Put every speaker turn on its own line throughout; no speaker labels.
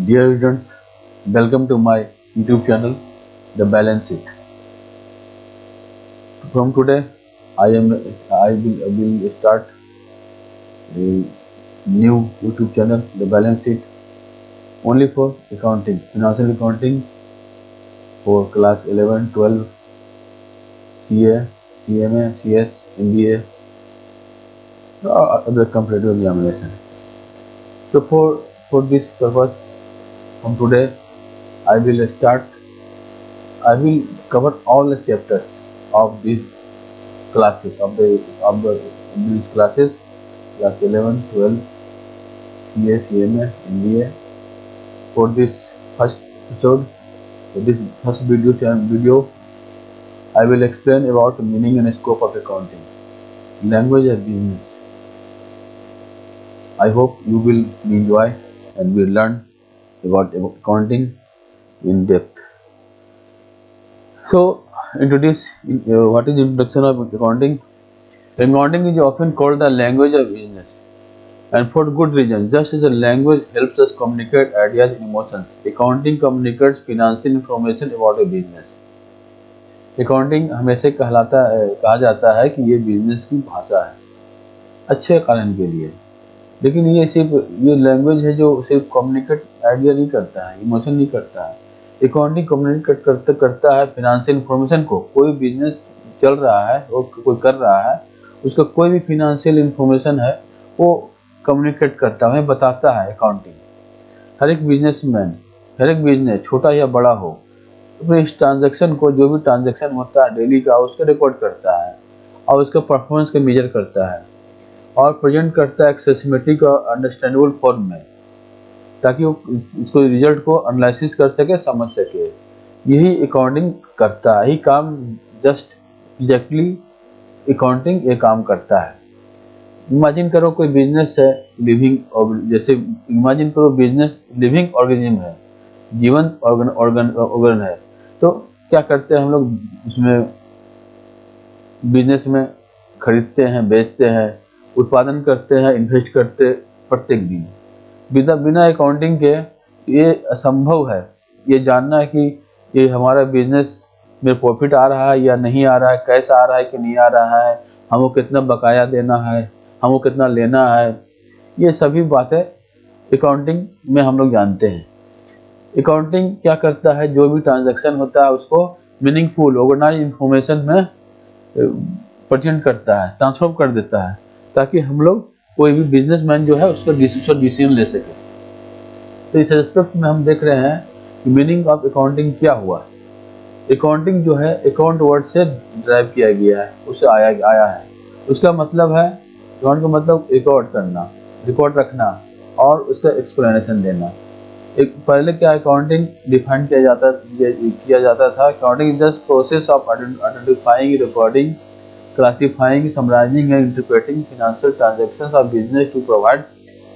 Dear students, welcome to my YouTube channel, The Balance Sheet. From today, I will start a new YouTube channel, The Balance Sheet, only for accounting, financial accounting for class 11, 12, CA, CMA, CS, MBA, or other competitive examination. So for this purpose, from today, I will start. I will cover all the chapters of these classes of these classes, class 11, 12, CA, CMA, MBA. For this first episode, for this first video, I will explain about the meaning and scope of accounting, language of business. I hope you will enjoy and will learn about accounting in depth. So, what is the introduction of accounting? Accounting is often called the language of business, and for good reason. Just as a language helps us communicate ideas and emotions, accounting communicates financial information about a business. Accounting हमेशा कहा जाता है कि ये business की भाषा है, अच्छे कारण के लिए, लेकिन ये लैंग्वेज है जो सिर्फ कम्युनिकेट आइडिया नहीं करता है, इमोशन नहीं करता है। अकाउंटिंग कम्युनिकेट करता है फिनेंशियल इंफॉर्मेशन को। कोई बिजनेस चल रहा है और कोई कर रहा है, उसका कोई भी फिनेंशियल इंफॉर्मेशन है वो कम्युनिकेट करता है, बताता है अकाउंटिंग। हर एक बिजनेस छोटा या बड़ा हो, तो इस ट्रांजैक्शन को, जो भी ट्रांजैक्शन होता है डेली का, उसका रिकॉर्ड करता है और उसका परफॉर्मेंस का मेजर करता है और प्रेजेंट करता है एक सिस्टमेटिक और अंडरस्टैंडेबल फॉर्म में, ताकि वो इसको रिजल्ट को एनालिसिस कर सके, समझ सके। यही अकाउंटिंग करता है, यही काम जस्ट एग्जैक्टली अकाउंटिंग ये काम करता है। इमेजिन करो कोई बिजनेस है लिविंग, जैसे इमेजिन करो बिजनेस लिविंग ऑर्गेनिज्म है, जीवंत ऑर्गन है। तो क्या करते हैं हम लोग उसमें बिजनेस में? खरीदते हैं, बेचते हैं, उत्पादन करते हैं, इन्वेस्ट करते प्रत्येक दिन। बिना अकाउंटिंग के ये असंभव है ये जानना है कि ये हमारा बिजनेस में प्रॉफिट आ रहा है या नहीं आ रहा है, कैसा आ रहा है कि नहीं आ रहा है, हमको कितना बकाया देना है, हमको कितना लेना है। ये सभी बातें अकाउंटिंग में हम लोग जानते हैं। अकाउंटिंग क्या करता है? जो भी ट्रांजैक्शन होता है उसको मीनिंगफुल ऑर्गेनाइज इंफॉर्मेशन में प्रेजेंट करता है, ट्रांसफॉर्म कर देता है, ताकि हम लोग कोई भी बिजनेसमैन जो है उसका डिसीजन ले सके। तो इस रेस्पेक्ट में हम देख रहे हैं कि मीनिंग ऑफ अकाउंटिंग क्या हुआ। अकाउंटिंग जो है अकाउंट वर्ड से ड्राइव किया गया है, उससे आया है। उसका मतलब है, अकाउंट का मतलब रिकॉर्ड करना, रिकॉर्ड रखना और उसका एक्सप्लेनेशन देना। एक पहले क्या अकाउंटिंग डिफाइन किया जाता था? Accounting is the process of identifying, recording, classifying, summarizing and interpreting financial transactions of business to provide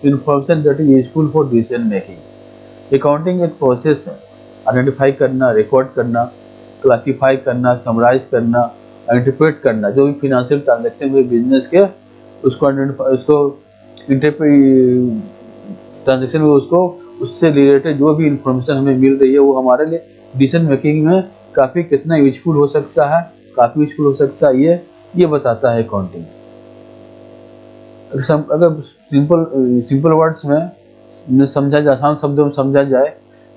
information that is useful for decision making. Accounting एक प्रोसेस है, आइडेंटिफाई करना, रिकॉर्ड करना, क्लासीफाई करना, summarise करना, interpret करना। जो भी financial transaction हुए बिजनेस के, उसको ट्रांजैक्शन हुए, उससे रिलेटेड जो भी इंफॉर्मेशन हमें मिल रही है वो हमारे लिए डिसीजन मेकिंग में काफ़ी कितना यूजफुल हो सकता है, काफ़ी यूजफुल हो सकता है, ये बताता है अकाउंटिंग। अगर सिंपल वर्ड्स में समझा जाए, आसान शब्दों में समझा जाए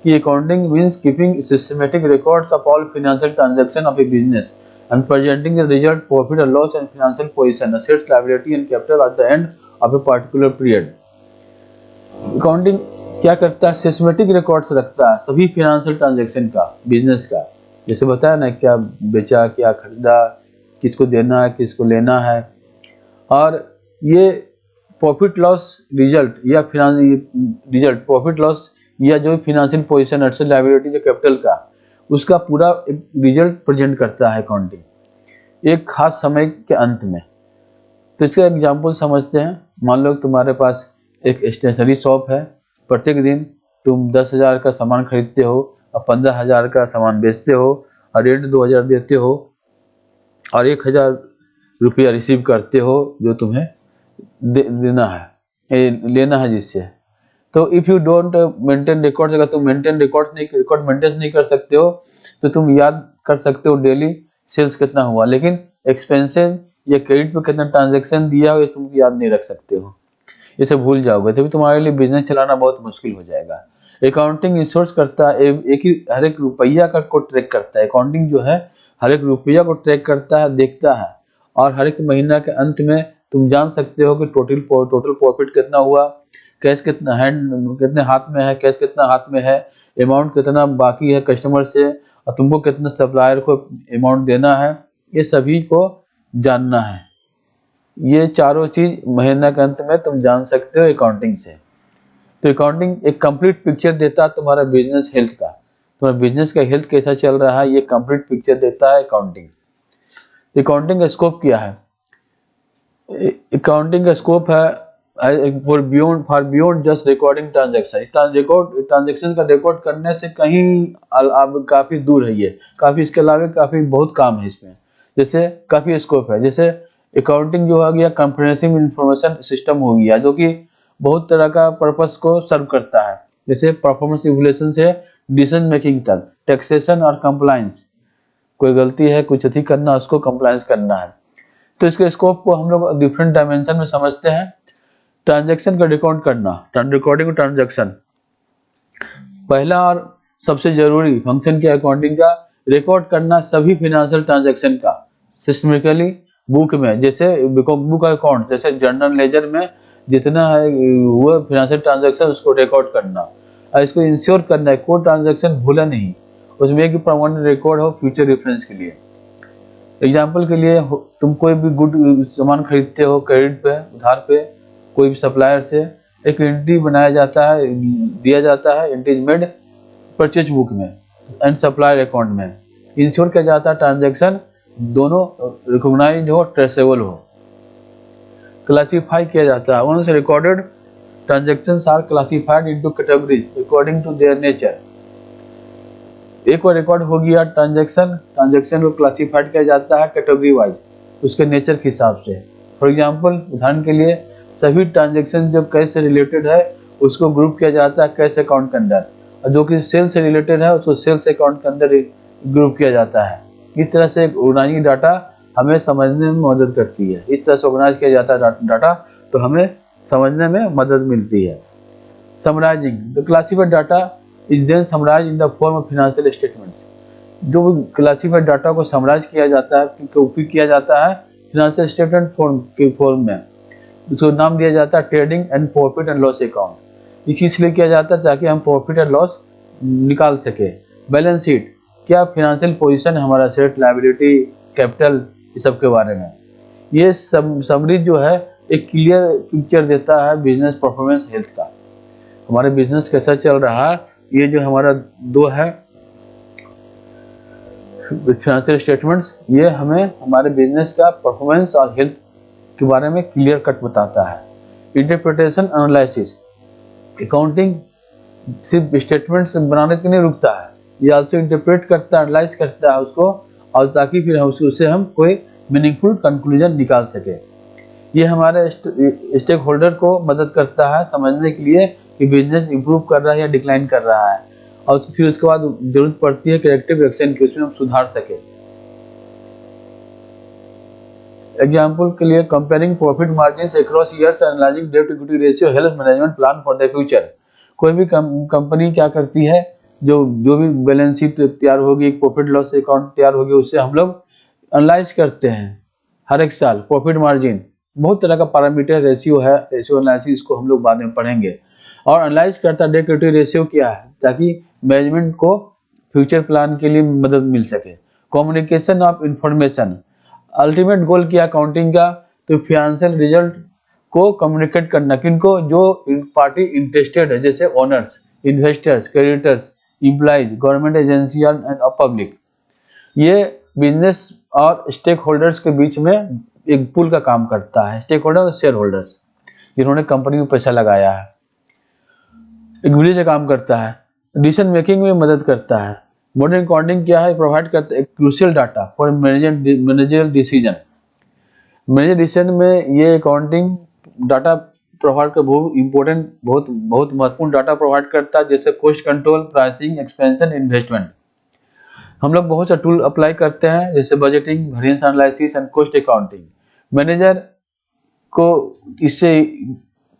कि accounting means keeping systematic records of all financial transaction of a business and presenting the result, profit और loss and financial position, assets, liability and capital at the end of a particular period. Accounting क्या करता है? Systematic records रखता है सभी financial transaction का, business का। जैसे बताया ना, क्या बेचा, क्या खरीदा, किसको देना है, किसको लेना है, और ये प्रॉफिट लॉस रिजल्ट या प्रॉफिट लॉस या जो फिनेंशियल पोजीशन, एसेट, लायबिलिटी, जो कैपिटल का, उसका पूरा एक रिजल्ट प्रेजेंट करता है अकाउंटिंग एक खास समय के अंत में। तो इसका एग्जांपल समझते हैं। मान लो तुम्हारे पास एक स्टेशनरी शॉप है, प्रत्येक दिन तुम 10,000 का सामान खरीदते हो और 15,000 का सामान बेचते हो और रेंट 2,000 देते हो और 1,000 रुपया रिसीव करते हो जो तुम्हें देना है, लेना है जिससे। तो if you don't maintain records, अगर तुम रिकॉर्ड मेंटेन नहीं कर सकते हो तो तुम याद कर सकते हो डेली सेल्स कितना हुआ, लेकिन एक्सपेंसेस या क्रेडिट पे कितना ट्रांजैक्शन दिया हो ये तुम याद नहीं रख सकते हो, इसे भूल जाओगे, तभी तुम्हारे लिए बिजनेस चलाना बहुत मुश्किल हो जाएगा। अकाउंटिंग इंश्योर्स करता है एक ही हर एक रुपया का को ट्रैक करता है। अकाउंटिंग जो है हर एक रुपया को ट्रैक करता है, देखता है, और हर एक महीना के अंत में तुम जान सकते हो कि टोटल प्रॉफिट कितना हुआ, कैश कितना कितने हाथ में है, कैश कितना हाथ में है, अमाउंट कितना बाकी है कस्टमर से, और तुमको कितना सप्लायर को अमाउंट देना है, ये सभी को जानना है। ये चारों चीज महीना के अंत में तुम जान सकते हो अकाउंटिंग से। तो अकाउंटिंग एक कंप्लीट पिक्चर देता है तुम्हारा बिजनेस हेल्थ का, तुम्हारा बिजनेस का हेल्थ कैसा चल रहा है, ये कंप्लीट पिक्चर देता है अकाउंटिंग। अकाउंटिंग का स्कोप क्या है? अकाउंटिंग का स्कोप है for beyond just recording transaction. Transaction का रिकॉर्ड करने से कहीं काफी दूर है, ये काफी, इसके अलावा काफी बहुत काम है इसमें, जैसे काफी स्कोप है। जैसे अकाउंटिंग जो हो गया कंप्रिहेंसिव इंफॉर्मेशन सिस्टम हो गया, जो कि बहुत तरह का पर्पस को सर्व करता है, जैसे परफॉर्मेंस इवैल्यूएशन से डिसीजन मेकिंग तक, टैक्सेशन और कंप्लायंस, कोई गलती है कुछ अधिक करना, उसको कंप्लायंस करना है। तो इसके स्कोप को हम लोग डिफरेंट डायमेंशन में समझते हैं। ट्रांजैक्शन का रिकॉर्ड करना, रिकॉर्डिंग ट्रांजैक्शन, पहला और सबसे जरूरी फंक्शन क्या है अकाउंटिंग का? रिकॉर्ड करना सभी फाइनेंशियल ट्रांजैक्शन का सिस्टमेटिकली बुक में, जैसे बुक अकाउंट, जैसे जर्नल लेजर में जितना है वो फाइनेंशियल ट्रांजैक्शन उसको रिकॉर्ड करना, और इसको इंश्योर करना है कोई ट्रांजैक्शन भूला नहीं, उसमें एक परमानेंट रिकॉर्ड हो फ्यूचर रेफरेंस के लिए। एग्जाम्पल के लिए तुम कोई भी गुड सामान खरीदते हो क्रेडिट पे, उधार पे, कोई भी सप्लायर से, एक एंट्री बनाया जाता है, दिया जाता है एंट्रीजमेंट परचेज बुक में एंड सप्लायर अकाउंट में, इंश्योर किया जाता है ट्रांजैक्शन दोनों रिकॉग्नाइज हो, ट्रेसेबल हो, क्लासीफाई किया जाता है। Once recorded transactions are classified into categories according to their nature. एक बार रिकॉर्ड हो गया ट्रांजैक्शन को क्लासिफाइड किया जाता है कैटेगरी वाइज, उसके नेचर के हिसाब से। फॉर एग्जांपल, उदाहरण के लिए, सभी ट्रांजैक्शन जो कैश से रिलेटेड है उसको ग्रुप किया जाता है कैश अकाउंट के अंदर, और जो कि सेल से रिलेटेड है उसको सेल्स अकाउंट के अंदर ग्रुप किया जाता है। इस तरह से ऑर्गेनाइजिंग डाटा हमें समझने में मदद करती है। इस तरह से ऑर्गेनाइज किया जाता है डाटा, तो हमें समझने में मदद मिलती है। Summarising the classified data is then summarise in the form of financial statements. जो क्लासिफाइड डाटा को समराइज किया जाता है, कॉपी किया जाता है फाइनेंशियल स्टेटमेंट फॉर्म में, उसको नाम दिया जाता है trading and profit and loss account. ये इसलिए किया जाता है ताकि हम प्रॉफिट एंड लॉस निकाल सके। बैलेंस शीट, क्या फाइनेंशियल पोजीशन है हमारा, सेट, लायबिलिटी, कैपिटल, इस सब के बारे में। ये समरी जो है एक क्लियर पिक्चर देता है बिजनेस परफॉर्मेंस हेल्थ का, हमारे बिजनेस कैसा चल रहा है। ये जो हमारा दो है फाइनेंशियल स्टेटमेंट्स, ये हमें हमारे बिजनेस का परफॉर्मेंस और हेल्थ के बारे में क्लियर कट बताता है। इंटरप्रिटेशन एनालिसिस, अकाउंटिंग सिर्फ स्टेटमेंट्स बनाने के नहीं रुकता है, ये आल्सो इंटरप्रेट करता है, एनालाइज करता है उसको, और ताकि फिर उससे हम कोई मीनिंगफुल कंक्लूजन निकाल सके। ये हमारे स्टेक होल्डर को मदद करता है समझने के लिए कि बिजनेस इंप्रूव कर रहा है या डिक्लाइन कर रहा है, और फिर उसके बाद जरूरत पड़ती है करेक्टिव एक्शन की, उसमें हम सुधार सके। एग्जाम्पल के लिए, comparing profit margin across years, analysing डेब्ट equity ratio, health management plan for the future. कोई भी कंपनी क्या करती है, जो भी बैलेंस शीट तैयार होगी, प्रॉफिट लॉस अकाउंट तैयार होगी, उससे हम लोग एनालाइज करते हैं हर एक साल। प्रॉफिट मार्जिन बहुत तरह का पैरामीटर रेशियो है, रेशियो एनालिसिस इसको हम लोग बाद में पढ़ेंगे। और एनालाइज करता है डेट इक्विटी रेशियो क्या है, ताकि मैनेजमेंट को फ्यूचर प्लान के लिए मदद मिल सके। Communication of information, ultimate goal क्या अकाउंटिंग का, तो फाइनेंशियल रिजल्ट को कम्युनिकेट करना, किनको, जो पार्टी इंटरेस्टेड है, जैसे owners, investors, creditors, employees, government agency and public. ये बिजनेस और स्टेक होल्डर्स के बीच में एक पुल का काम करता है। स्टेक होल्डर और शेयर होल्डर्स जिन्होंने कंपनी में पैसा लगाया है, एक ब्रिज का काम करता है, डिसीजन मेकिंग में मदद करता है। मॉडर्न अकाउंटिंग क्या है, प्रोवाइड करता है crucial data for managerial decision. Manager decision में ये अकाउंटिंग डाटा प्रोवाइड कर बहुत इंपॉर्टेंट बहुत महत्वपूर्ण डाटा प्रोवाइड करता है, जैसे cost control, pricing, expansion, investment. हम लोग बहुत सा टूल अप्लाई करते हैं, जैसे budgeting, variance analysis and cost accounting. Manager को इससे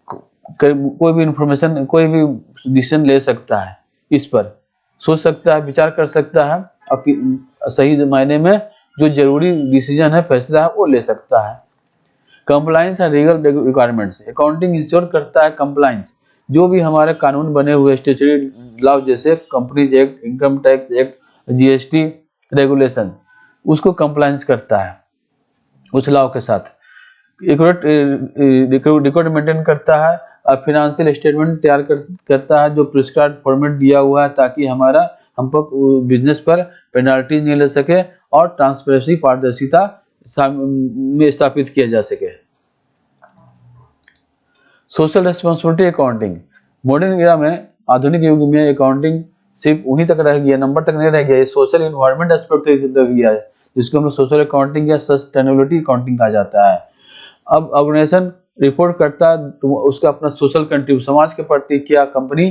कोई भी इंफॉर्मेशन, कोई भी डिसीजन ले सकता है, इस पर सोच सकता है, विचार कर सकता है, और सही मायने में जो जरूरी डिसीजन है, फैसला है, वो ले सकता है। Compliance and legal requirements, accounting ensure करता है कंप्लायंस, जो भी हमारे कानून बने हुए स्टैट्यूटरी लॉ जैसे companies act, income tax act, GST regulation, उसको कंप्लायंस करता है उस लॉ के साथ। रिकॉर्ड मेंटेन करता है और फाइनेंशियल स्टेटमेंट तैयार करता है जो प्रिस्क्राइब्ड फॉर्मेट दिया हुआ है, ताकि हम पर बिजनेस पर पेनाल्टी नहीं ले सके और ट्रांसपेरेंसी, पारदर्शिता में स्थापित किया जा सके। Social responsibility accounting, modern era में, आधुनिक युग में अकाउंटिंग सिर्फ वहीं तक रह गया, नंबर तक नहीं रह गया, ये सोशल इन्वायरमेंट एस्पेक्ट रह गया है, जिसको हम लोग सोशल अकाउंटिंग या सस्टेनेबिलिटी अकाउंटिंग कहा जाता है। अब ऑर्गेनाइजेशन रिपोर्ट करता है तो उसका अपना सोशल कंट्रीब्यूशन, समाज के प्रति क्या कंपनी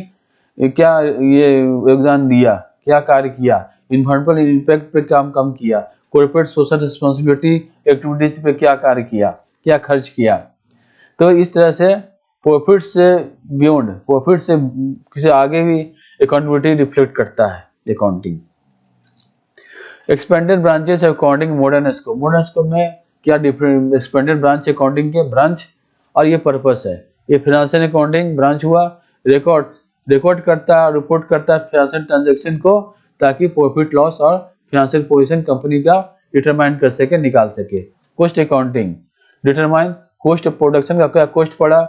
क्या ये योगदान दिया, क्या कार्य किया, इन्वायरमेंटल इम्पैक्ट पे काम किया, कॉर्पोरेट सोशल रिस्पॉन्सिबिलिटी एक्टिविटीज पे क्या कार्य किया, क्या खर्च किया। तो इस तरह से प्रॉफिट से बियॉन्ड, प्रॉफिट से किसी आगे भी अकाउंटेबिलिटी रिफ्लेक्ट करता है accounting. Expanded branches accounting, modern scope में क्या डिफरेंट एक्सपेंडेड ब्रांच अकाउंटिंग के ब्रांच और ये पर्पस है। ये फाइनेंशियल अकाउंटिंग ब्रांच हुआ, रिकॉर्ड करता है, रिपोर्ट करता है फाइनेंशियल ट्रांजैक्शन को, ताकि प्रॉफिट लॉस और फाइनेंशियल पोजीशन कंपनी का डिटरमाइन कर सके, निकाल सके। Cost accounting determine cost of production का क्या कॉस्ट पड़ा,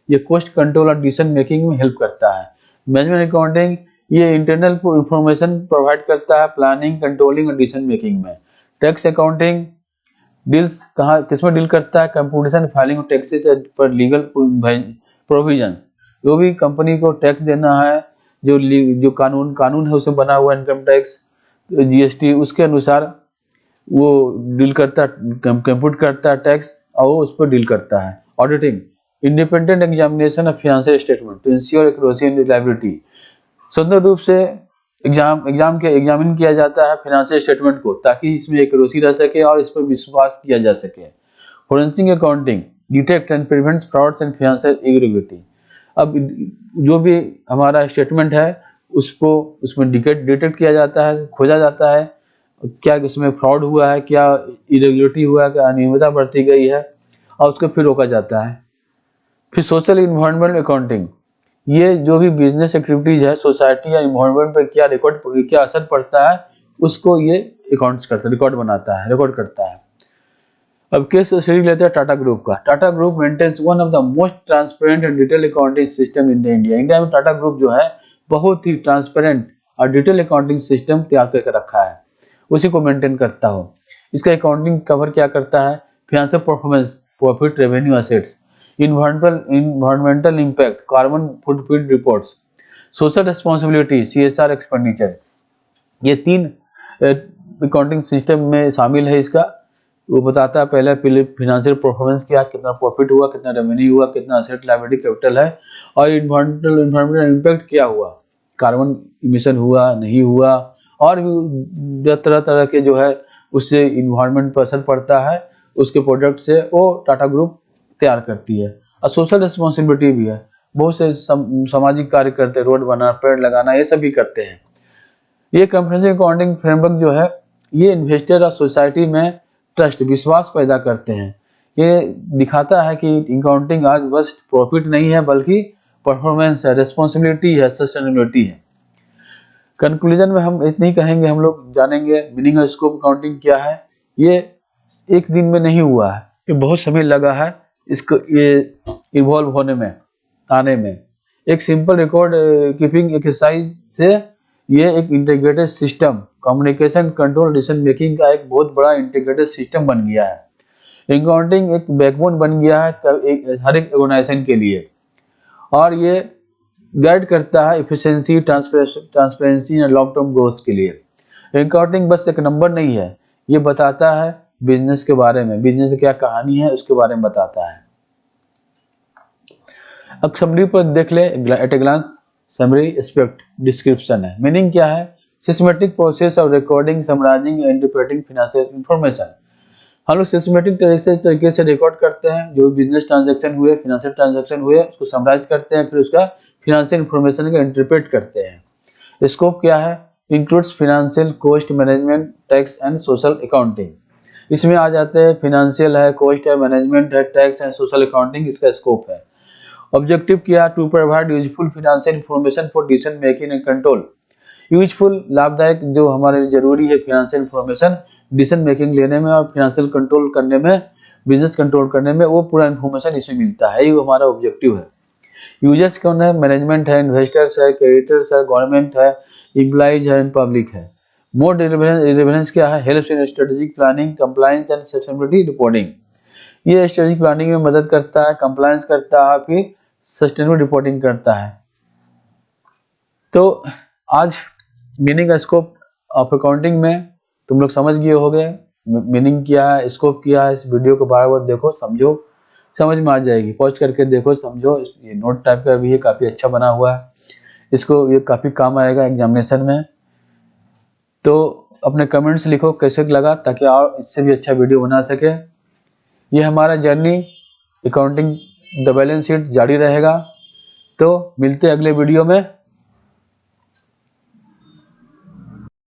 ये कॉस्ट कंट्रोल और डिसीजन मेकिंग में हेल्प करता है। मैनेजमेंट अकाउंटिंग ये इंटरनल इंफॉर्मेशन प्रोवाइड करता है प्लानिंग, कंट्रोलिंग और डिसीजन मेकिंग में। टैक्स अकाउंटिंग डील्स कहाँ किसमें डील करता है, कंप्यूटेशन, फाइलिंग और टैक्सेस पर लीगल प्रोविजंस, जो भी कंपनी को टैक्स देना है, जो कानून है उसमें बना हुआ इनकम टैक्स, जीएसटी, उसके अनुसार वो डील करता है, कंप्यूट करता है टैक्स और वो उस पर डील करता है। Auditing independent examination of financial statement to ensure accuracy and reliability, स्वतंत्र रूप से एग्जामिन किया जाता है फाइनेंशियल स्टेटमेंट को, ताकि इसमें एक्यूरेसी रह सके और इस पर विश्वास किया जा सके। Forensic accounting detect and prevents frauds and financial irregularity, अब जो भी हमारा स्टेटमेंट है उसको उसमें डिटेक्ट किया जाता है, खोजा जाता है क्या इसमें फ्रॉड हुआ है, क्या इरेगुलरिटी हुआ है, क्या अनियमितता बरती गई है, और उसको फिर रोका जाता है। फिर सोशल इन्वायरमेंट अकाउंटिंग, ये जो भी बिजनेस एक्टिविटीज है सोसाइटी या इन्वायरमेंट पर क्या असर पड़ता है, उसको ये अकाउंट्स करता है, रिकॉर्ड करता है। अब केस स्टडी लेते हैं टाटा ग्रुप का। Tata group maintains one of the most transparent and detail accounting system in India. India में टाटा ग्रुप जो है बहुत ही ट्रांसपेरेंट और डिटेल अकाउंटिंग सिस्टम तैयार करके रखा है, उसी को मेंटेन करता हो। इसका अकाउंटिंग कवर क्या करता है, financial performance, profit, revenue, assets, environmental impact, carbon footprint reports, social responsibility, CSR expenditure, ये 3 अकाउंटिंग सिस्टम में शामिल है। इसका वो बताता है पहले फाइनेंशियल परफॉर्मेंस क्या, कितना प्रॉफिट हुआ, कितना रेवेन्यू हुआ, कितना एसेट लायबिलिटी कैपिटल है, और इन्वायरमेंटल इम्पैक्ट क्या हुआ, कार्बन इमिशन हुआ नहीं हुआ, और भी तरह के जो है उससे इन्वायरमेंट पर असर पड़ता है, उसके प्रोडक्ट से वो टाटा ग्रुप तैयार करती है। और सोशल रिस्पॉन्सिबिलिटी भी है, बहुत से सामाजिक कार्य करते हैं, रोड बनाना, पेड़ लगाना, ये सभी करते हैं। ये कंप्रेहेंसिव अकाउंटिंग फ्रेमवर्क जो है ये इन्वेस्टर और सोसाइटी में ट्रस्ट, विश्वास पैदा करते हैं। ये दिखाता है कि अकाउंटिंग आज बस प्रॉफिट नहीं है, बल्कि परफॉर्मेंस है, रिस्पॉन्सिबिलिटी है, सस्टेनेबिलिटी है। कंक्लूजन में हम इतनी ही कहेंगे, हम लोग जानेंगे मीनिंग ऑफ स्कोप अकाउंटिंग क्या है। ये एक दिन में नहीं हुआ है, ये बहुत समय लगा है इसको ये इवॉल्व होने में, आने में। एक सिंपल रिकॉर्ड कीपिंग एक्सरसाइज से ये एक integrated system, communication, control, decision making का एक बहुत बड़ा इंटीग्रेटेड सिस्टम बन गया है। अकाउंटिंग एक बैकबोन बन गया है हर एक ऑर्गेनाइजेशन के लिए, और ये गाइड करता है एफिशिएंसी, ट्रांसपेरेंसी और लॉन्ग टर्म ग्रोथ के लिए। अकाउंटिंग बस एक नंबर नहीं है, ये बताता है बिजनेस के बारे में, बिजनेस की क्या कहानी है उसके बारे में बताता है। अब समरी पर देख ले, at a glance summary aspect description है। मीनिंग क्या है? Systematic process of recording, summarising, interpreting financial information. हम लोग सिस्टमेटिक तरीके से रिकॉर्ड करते हैं, जो बिजनेस ट्रांजैक्शन हुए, फाइनेंशियल ट्रांजैक्शन हुए, उसको समराइज करते हैं, फिर उसका फाइनेंशियल इंफॉर्मेशन का इंटरप्रेट करते हैं। स्कोप क्या है? Includes financial, cost management, tax and social accounting. इसमें आ जाते हैं फाइनेंशियल है, कॉस्ट है, मैनेजमेंट है, टैक्स एंड सोशल अकाउंटिंग, इसका स्कोप है। ऑब्जेक्टिव क्या? To provide useful financial information for decision making and control. Useful, लाभदायक, जो हमारे जरूरी है फाइनेंशियल इंफॉर्मेशन डिसीजन मेकिंग लेने में और फाइनेंशियल कंट्रोल करने में, बिजनेस कंट्रोल करने में, वो पूरा इंफॉर्मेशन इसमें मिलता है। ये हमारा ऑब्जेक्टिव है। यूजर्स कौन है? मैनेजमेंट है, इन्वेस्टर्स है, क्रेडिटर्स है, गवर्नमेंट है, एम्प्लॉइज है, पब्लिक है। मोर रिलेवेंस क्या है? Help in strategic planning, compliance and sustainability reporting. ये स्ट्रेटेजिक प्लानिंग में मदद करता है, कंप्लायंस करता है, फिर सस्टेनेबल रिपोर्टिंग करता है। तो आज मीनिंग स्कोप ऑफ अकाउंटिंग में तुम लोग समझ गए होगे, मीनिंग क्या है, स्कोप क्या है। इस वीडियो को बार बार देखो, समझो, समझ में आ जाएगी। पॉज करके देखो, समझो। ये नोट टाइप का भी है, काफ़ी अच्छा बना हुआ है, इसको ये काफ़ी काम आएगा एग्जामिनेशन में। तो अपने कमेंट्स लिखो कैसे लगा, ताकि और इससे भी अच्छा वीडियो बना सके। ये हमारा journey accounting the balance sheet जारी रहेगा। तो मिलते हैं अगले वीडियो में।